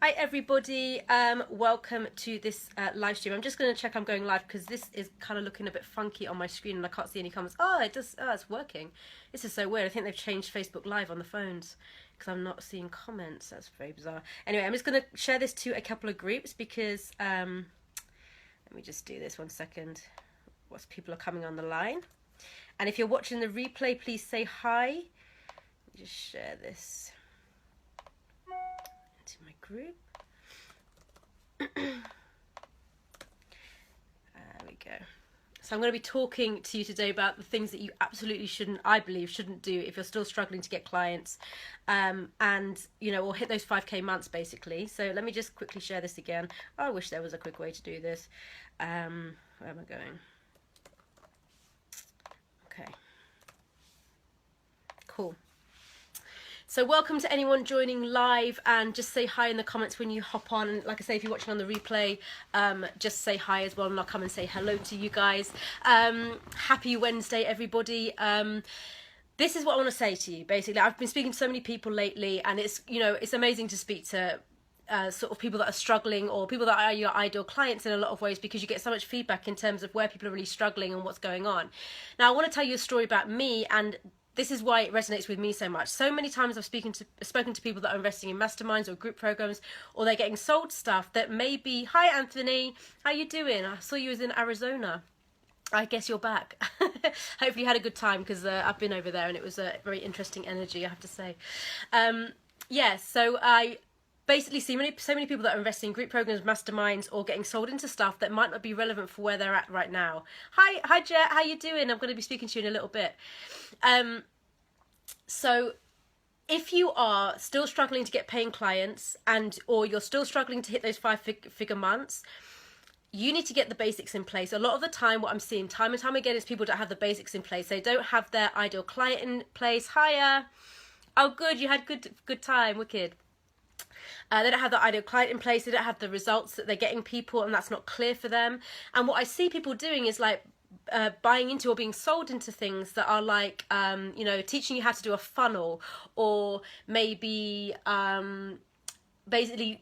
Hi everybody, welcome to this live stream. I'm just going to check I'm going live because this is kind of looking a bit funky on my screen and I can't see any comments. Oh, it does. Oh, it's working. This is so weird. I think they've changed Facebook Live on the phones because I'm not seeing comments. That's very bizarre. Anyway, I'm just going to share this to a couple of groups because let me just do this 1 second. Once people are coming on the line. And if you're watching the replay, please say hi. Let me just share this into my group. There we go. So I'm going to be talking to you today about the things that you absolutely shouldn't, I believe, shouldn't do if you're still struggling to get clients, and or hit those 5k months basically. So let me just quickly share this again. Oh, I wish there was a quick way to do this. Where am I going? Okay. Cool. So welcome to anyone joining live, and just say hi in the comments when you hop on. And like I say, if you're watching on the replay, just say hi as well and I'll come and say hello to you guys. Happy Wednesday, everybody. This is what I want to say to you, basically. I've been speaking to so many people lately, and it's amazing to speak to sort of people that are struggling or people that are your ideal clients in a lot of ways, because you get so much feedback in terms of where people are really struggling and what's going on. Now, I want to tell you a story about me, and this is why it resonates with me so much. So many times I've spoken to people that are investing in masterminds or group programs, or they're getting sold stuff that maybe, hi Anthony, how you doing? I saw you was in Arizona. I guess you're back. Hopefully you had a good time, because I've been over there and it was a very interesting energy, I have to say. So I basically see so many people that are investing in group programs, masterminds, or getting sold into stuff that might not be relevant for where they're at right now. Hi Jet, how you doing? I'm going to be speaking to you in a little bit. So if you are still struggling to get paying clients, or you're still struggling to hit those five-figure months, you need to get the basics in place. A lot of the time, what I'm seeing time and time again is people don't have the basics in place. They don't have their ideal client in place. Hiya. Oh, good. You had good time. Wicked. They don't have the ideal client in place. They don't have the results that they're getting people, and that's not clear for them. And what I see people doing is like buying into or being sold into things that are like, teaching you how to do a funnel, or maybe basically,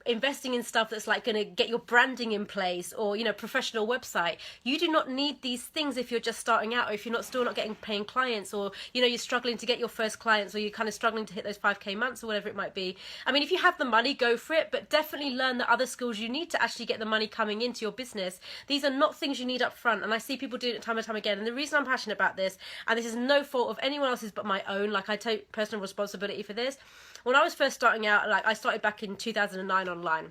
investing in stuff that's like going to get your branding in place, or, professional website. You do not need these things if you're just starting out, or if you're still not getting paying clients, or, you're struggling to get your first clients, or you're kind of struggling to hit those 5k months, or whatever it might be. I mean, if you have the money, go for it, but definitely learn the other skills you need to actually get the money coming into your business. These are not things you need up front, and I see people doing it time and time again. And the reason I'm passionate about this, and this is no fault of anyone else's but my own, like I take personal responsibility for this. When I was first starting out, like I started back in 2009 online.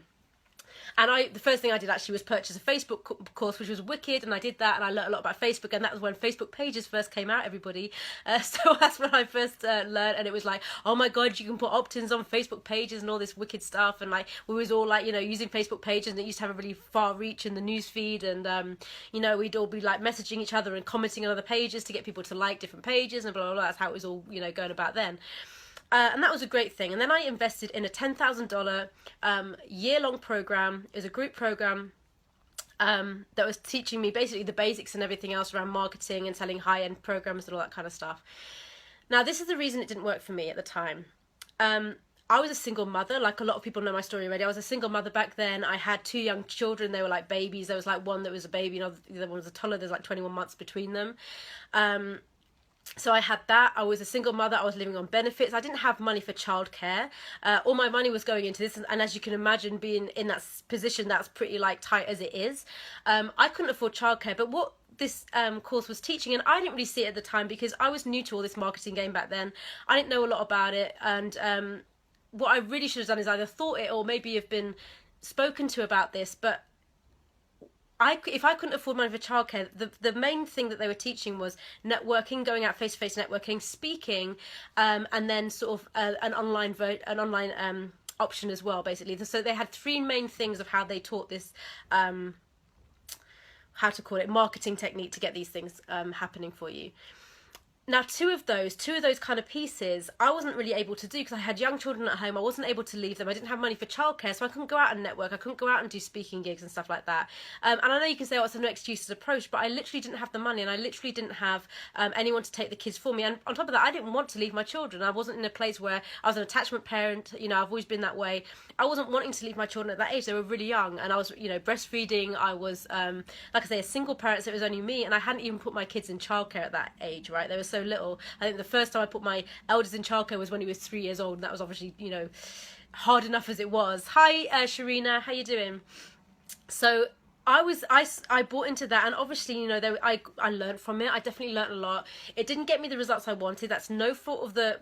And the first thing I did actually was purchase a Facebook course, which was wicked, and I did that, and I learned a lot about Facebook, and that was when Facebook pages first came out, everybody. So that's when I first learned, and it was like, oh my god, you can put opt-ins on Facebook pages and all this wicked stuff, and like we was all like, using Facebook pages, and it used to have a really far reach in the news feed, and we'd all be like messaging each other and commenting on other pages to get people to like different pages, and blah blah blah. That's how it was all going about then. And that was a great thing. And then I invested in a $10,000 year-long program. It was a group program that was teaching me basically the basics and everything else around marketing and selling high-end programs and all that kind of stuff. Now, this is the reason it didn't work for me at the time. I was a single mother. Like a lot of people know my story already. I was a single mother back then. I had 2 young children. They were like babies. There was like one that was a baby, the other one was a toddler. There's like 21 months between them. So I had that. I was a single mother. I was living on benefits. I didn't have money for childcare. All my money was going into this. And as you can imagine, being in that position, that's pretty like tight as it is. I couldn't afford childcare. But what this course was teaching, and I didn't really see it at the time because I was new to all this marketing game back then. I didn't know a lot about it. And what I really should have done is either thought it or maybe have been spoken to about this. But if I couldn't afford money for childcare, the main thing that they were teaching was networking, going out face-to-face networking, speaking, and then sort of an online option as well, basically. So they had 3 main things of how they taught this, how to call it, marketing technique to get these things happening for you. Now, two of those kind of pieces, I wasn't really able to do because I had young children at home. I wasn't able to leave them. I didn't have money for childcare, so I couldn't go out and network. I couldn't go out and do speaking gigs and stuff like that. And I know you can say, oh, it's no excuses approach, but I literally didn't have the money, and I literally didn't have anyone to take the kids for me. And on top of that, I didn't want to leave my children. I wasn't in a place where I was an attachment parent. You know, I've always been that way. I wasn't wanting to leave my children at that age. They were really young, and I was, you know, breastfeeding. I was, like I say, a single parent, so it was only me, and I hadn't even put my kids in childcare at that age, right? They were so little. I think the first time I put my eldest in childcare was when he was 3 years old, and that was obviously, you know, hard enough as it was. Hi, Sharina, how you doing? So I bought into that, and obviously, you know, I learned from it. I definitely learned a lot. It didn't get me the results I wanted. That's no fault of the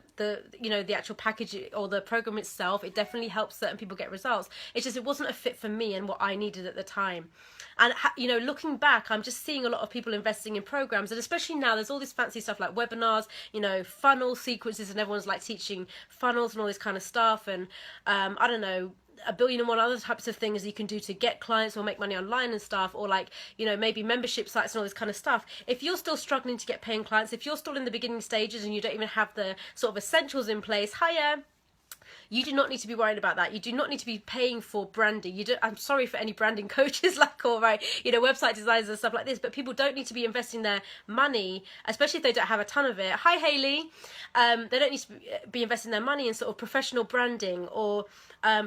you know, the actual package or the program itself. It definitely helps certain people get results. It's just it wasn't a fit for me and what I needed at the time. And you know, looking back, I'm just seeing a lot of people investing in programs, and especially now there's all this fancy stuff like webinars, you know, funnel sequences, and everyone's like teaching funnels and all this kind of stuff. And I don't know, a billion and one other types of things you can do to get clients or make money online and stuff, or like, you know, maybe membership sites and all this kind of stuff. If you're still struggling to get paying clients, if you're still in the beginning stages and you don't even have the sort of essentials in place, hiya, you do not need to be worried about that. You do not need to be paying for branding. I'm sorry for any branding coaches, like, or right, you know, website designers and stuff like this, but people don't need to be investing their money, especially if they don't have a ton of it. Hi, Hayley. They don't need to be investing their money in sort of professional branding or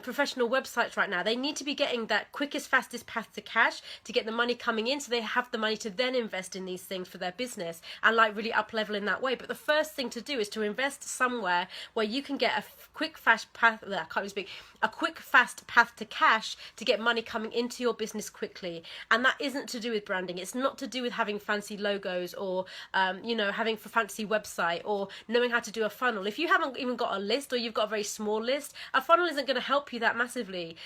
professional websites right now. They need to be getting that quickest, fastest path to cash to get the money coming in, so they have the money to then invest in these things for their business and like really up level in that way. But the first thing to do is to invest somewhere where you can get a quick, fast path. I can't even speak. A quick, fast path to cash to get money coming into your business quickly. And that isn't to do with branding. It's not to do with having fancy logos or, you know, having a fancy website or knowing how to do a funnel. If you haven't even got a list, or you've got a very small list, a funnel isn't going to help you that massively.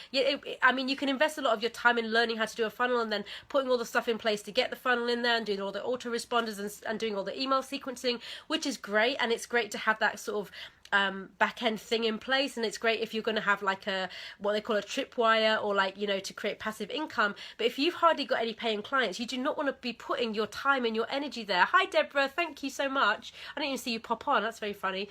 I mean, you can invest a lot of your time in learning how to do a funnel and then putting all the stuff in place to get the funnel in there and doing all the autoresponders and doing all the email sequencing, which is great. And it's great to have that sort of back end thing in place, and it's great if you're going to have like a what they call a tripwire, or like, you know, to create passive income. But if you've hardly got any paying clients, you do not want to be putting your time and your energy there. Hi Deborah, thank you so much. I didn't even see you pop on, that's very funny.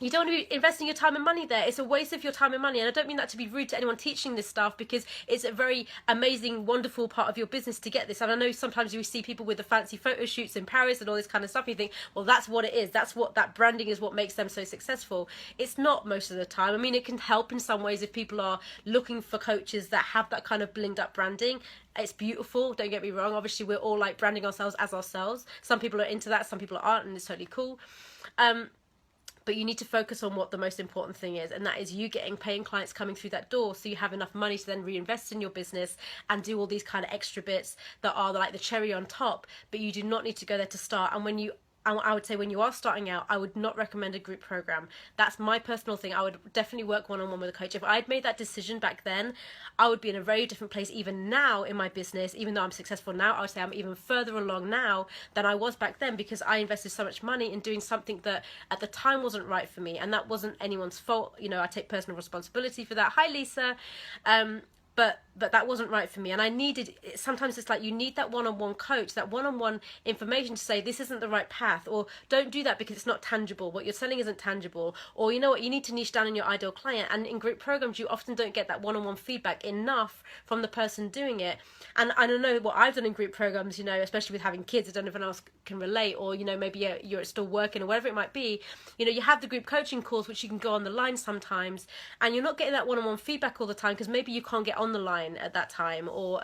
You don't want to be investing your time and money there. It's a waste of your time and money. And I don't mean that to be rude to anyone teaching this stuff, because it's a very amazing, wonderful part of your business to get this. And I know sometimes you see people with the fancy photo shoots in Paris and all this kind of stuff. And you think, well, that's what it is. That's what that branding is, what makes them so successful. It's not most of the time. I mean, it can help in some ways if people are looking for coaches that have that kind of blinged up branding. It's beautiful, don't get me wrong. Obviously, we're all like branding ourselves as ourselves. Some people are into that, some people aren't, and it's totally cool. But you need to focus on what the most important thing is, and that is you getting paying clients coming through that door, so you have enough money to then reinvest in your business and do all these kind of extra bits that are like the cherry on top. But you do not need to go there to start. And I would say when you are starting out, I would not recommend a group program. That's my personal thing. I would definitely work one-on-one with a coach. If I'd made that decision back then, I would be in a very different place even now in my business. Even though I'm successful now, I would say I'm even further along now than I was back then, because I invested so much money in doing something that at the time wasn't right for me. And that wasn't anyone's fault. You know, I take personal responsibility for that. Hi, Lisa. But that wasn't right for me, and I needed, sometimes it's like you need that one-on-one coach, that one-on-one information to say this isn't the right path, or don't do that because it's not tangible, what you're selling isn't tangible, or you know what, you need to niche down in your ideal client. And in group programs you often don't get that one-on-one feedback enough from the person doing it. And I don't know what I've done in group programs, you know, especially with having kids, I don't know if anyone else can relate, or you know, maybe you're still working or whatever it might be. You know, you have the group coaching calls which you can go on the line sometimes, and you're not getting that one-on-one feedback all the time because maybe you can't get on the line at that time, or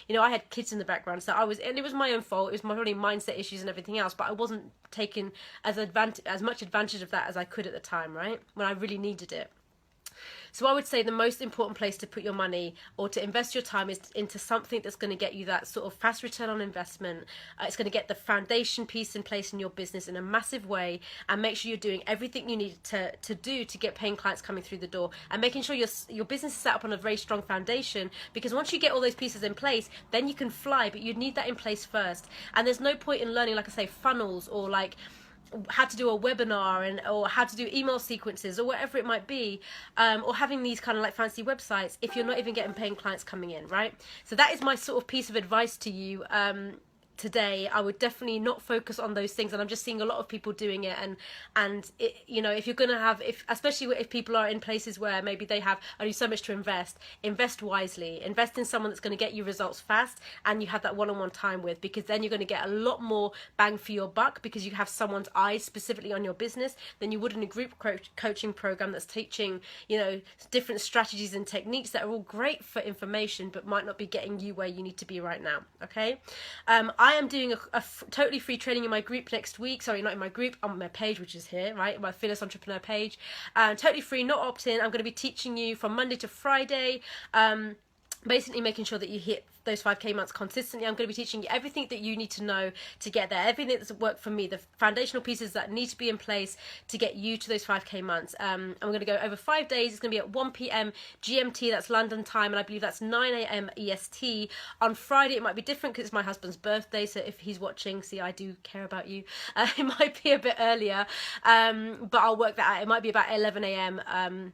you know, I had kids in the background, so and it was my own fault. It was my probably mindset issues and everything else, but I wasn't taking as much advantage of that as I could at the time, right, when I really needed it. So I would say the most important place to put your money or to invest your time is into something that's going to get you that sort of fast return on investment. It's going to get the foundation piece in place in your business in a massive way, and make sure you're doing everything you need to do to get paying clients coming through the door, and making sure your business is set up on a very strong foundation, because once you get all those pieces in place, then you can fly, but you need that in place first. And there's no point in learning, like I say, funnels, or like how to do a webinar, or how to do email sequences, or whatever it might be, or having these kind of like fancy websites if you're not even getting paying clients coming in, right? So that is my sort of piece of advice to you. today, I would definitely not focus on those things. And I'm just seeing a lot of people doing it, and it, you know, if you're gonna have, if especially if people are in places where maybe they have only so much to invest wisely, invest in someone that's going to get you results fast, and you have that one-on-one time with, because then you're going to get a lot more bang for your buck, because you have someone's eyes specifically on your business than you would in a group coaching program that's teaching, you know, different strategies and techniques that are all great for information but might not be getting you where you need to be right now. Okay, I am doing a totally free training in my group next week. Sorry, not in my group, on my page, which is here, right, my Fearless Entrepreneur page. Totally free, not opt-in. I'm going to be teaching you from Monday to Friday, basically making sure that you hit those 5k months consistently. I'm going to be teaching you everything that you need to know to get there, everything that's worked for me, the foundational pieces that need to be in place to get you to those 5k months. I'm going to go over 5 days. It's going to be at 1 p.m. GMT, that's London time, and I believe that's 9 a.m. EST. On Friday it might be different because it's my husband's birthday, so if he's watching, see, I do care about you. It might be a bit earlier, but I'll work that out. It might be about 11 a.m.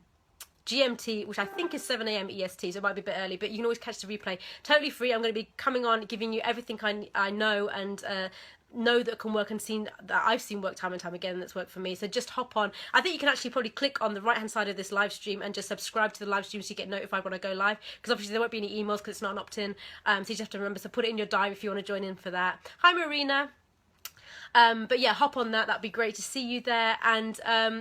GMT, which I think is 7 a.m. EST, so it might be a bit early, but you can always catch the replay. Totally free. I'm going to be coming on, giving you everything I know and know that can work, and seen that I've seen work time and time again, that's worked for me. So just hop on. I think you can actually probably click on the right hand side of this live stream and just subscribe to the live stream so you get notified when I go live, because obviously there won't be any emails because it's not an opt-in, so you just have to remember, so put it in your diary if you want to join in for that. Hi Marina. But yeah, hop on that. That'd be great to see you there. And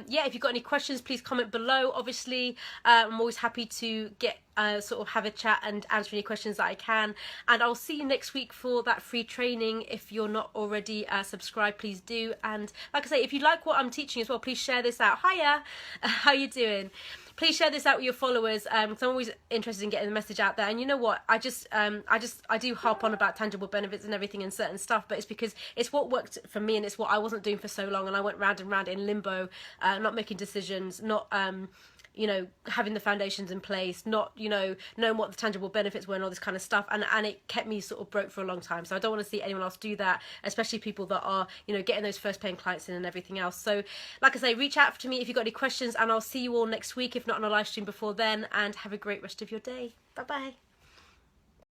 yeah, if you've got any questions, please comment below. Obviously, I'm always happy to get sort of have a chat and answer any questions that I can. And I'll see you next week for that free training. If you're not already subscribed, please do. And like I say, if you like what I'm teaching as well, please share this out. Hiya, how you doing? Please share this out with your followers. I'm always interested in getting the message out there. And you know what? I do harp on about tangible benefits and everything and certain stuff, but it's because it's what worked for me and it's what I wasn't doing for so long. And I went round and round in limbo, not making decisions, not you know, having the foundations in place, not, you know, knowing what the tangible benefits were and all this kind of stuff. And it kept me sort of broke for a long time. So I don't want to see anyone else do that, especially people that are, you know, getting those first paying clients in and everything else. So like I say, reach out to me if you've got any questions, and I'll see you all next week, if not on a live stream before then, and have a great rest of your day. Bye bye.